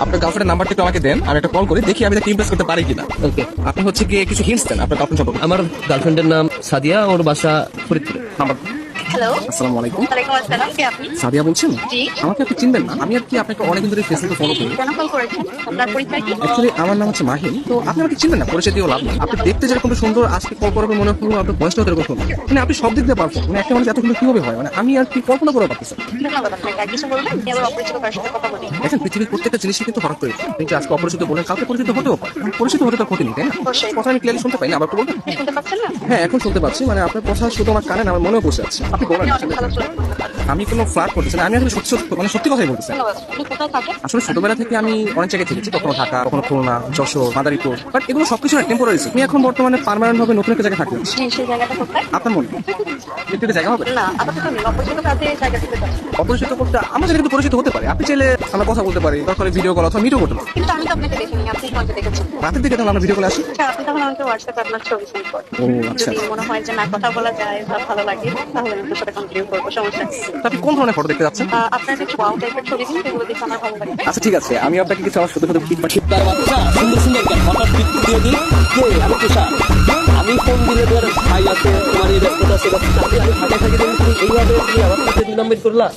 আপনার গার্লফ্রেন্ডের নাম্বারটা একটু আমাকে দেন, আমি একটা কল করি, দেখি আমি তাকে ইমপ্রেস করতে পারি কিনা। ওকে। আপনি হচ্ছে কি কিছু হিন্টস দেন আপনার গার্লফ্রেন্ড সম্পর্কে। আমার গার্লফ্রেন্ডের নাম সাদিয়া, ওর বাসা ফরিদপুরে। নাম্বার। হ্যালো, আসসালামু আলাইকুম। ওয়ালাইকুম আসসালাম। কে আপনি? সাদিয়া বলছেন? জি। আমাকে আপনি চিনবেন না, আমি আর কি আপনাকে অনেকদিন ধরে ফেসবুকে ফলো করি। কেন কল করেছেন? আপনার পরিচয় কি? অ্যাকচুয়ালি আমার নাম হচ্ছে মাহিন, তো আপনি আমাকে চিনবেন না, পরিচয় দিয়েও লাভ নেই। আপনি দেখতে যেরকম সুন্দর, আজকে কল করার পর মনে হলো আপনার বয়সটাও এরকম সুন্দর। মানে আপনি সব দিক দিয়ে পারফেক্ট, মানে একটা মানুষ এত সুন্দর কিভাবে হয়, মানে আমি আর কি কল্পনা করে পারতেছি না। ধন্যবাদ আপনাকে। আর কিছু বলবেন? আমি আবার অপরিচিত কারোর সাথে কথা বলি। দেখেন, পৃথিবীর প্রত্যেকটা জিনিসই কিন্তু হঠাৎ করে আপনি যে আজকে অপরিচিত বলেন, কাউকে পরিচিত হতেও পারে। পরিচিত হতে তার ক্ষতি নেই, তাই না? অবশ্যই। কথা আমি ক্লিয়ারলি শুনতে পাই না, আবার একটু বলবেন? শুনতে পাচ্ছেন না? হ্যাঁ, এখন শুনতে পাচ্ছি, মানে আপনার কথা শুধু আমার কানে না, আমার মনেও বসে আছে। আপনি বলেন। আপনি অনেক ভালো ফ্লার্ট করতে পারেন। আমি কোনো ফ্লার্ট করতেছি না, আমি আসলে সত্যি সত্যি মানে সত্যি কথাই বলতেছি। ধন্যবাদ। আপনি কোথায় থাকেন? আসলে ছোটবেলা থেকে আমি অনেক জায়গায় থেকেছি, কখনো ঢাকা, কখনো খুলনা, যশোর, মাদারীপুর, বাট এগুলো সবকিছু না টেম্পোরারি। আমি এখন বর্তমানে পার্মানেন্ট ভাবে নতুন একটা জায়গায় থাকি। সেই জায়গাটা কোথায়? আপনার মনে একটু একটা জায়গা হবে না, আপাতত নেই। অপরিচিত কাজে জায়গা থেকে যাচ্ছি। অপরিচিত করতে আমার সাথে কিন্তু পরিচিত হতে পারে। আপনি চাইলে আমরা কথা বলতে পারি, দরকার ভিডিও কল অথবা মিটও করতে পারি। কিন্তু আমি তো আপনাকে দেখিনি। আপনি কোনটা দেখেছেন? রাতের দিকে তাহলে আমরা ভিডিও কলে আসি। আচ্ছা, আপনি তখন আমাকে হোয়াটসঅ্যাপে আপনার ছবি সেন্ড করেন। ও আচ্ছা। যদি মনে হয় যে না, কথা বলা যায় বা ভালো লাগে, তাহলে আমি আপনার সাথে কন্টিনিউ করবো। সমস্যা নেই। তো আপনি কোন ধরনের ফটো দেখতে যাচ্ছেন? আপনার যে ওয়াও টাইপের ছবি দিন, সেগুলো দেখে আমার ভালো লাগে। আচ্ছা ঠিক আছে, আমি আপনাকে কিছু আমার শুধু শুধু পিক পাঠিয়ে তার বাচ্চা সুন্দর সুন্দর একটা হঠাৎ পিক দিয়ে দিই। কে? আমি তুষার। আমি ফোন দিলে তোর ভাই আছে, তোমার এই ব্যস্ততা আছে, আমি ঢাকায় থাকি, তুমি এইভাবে তুমি আমার সাথে 2 নম্বর করলা।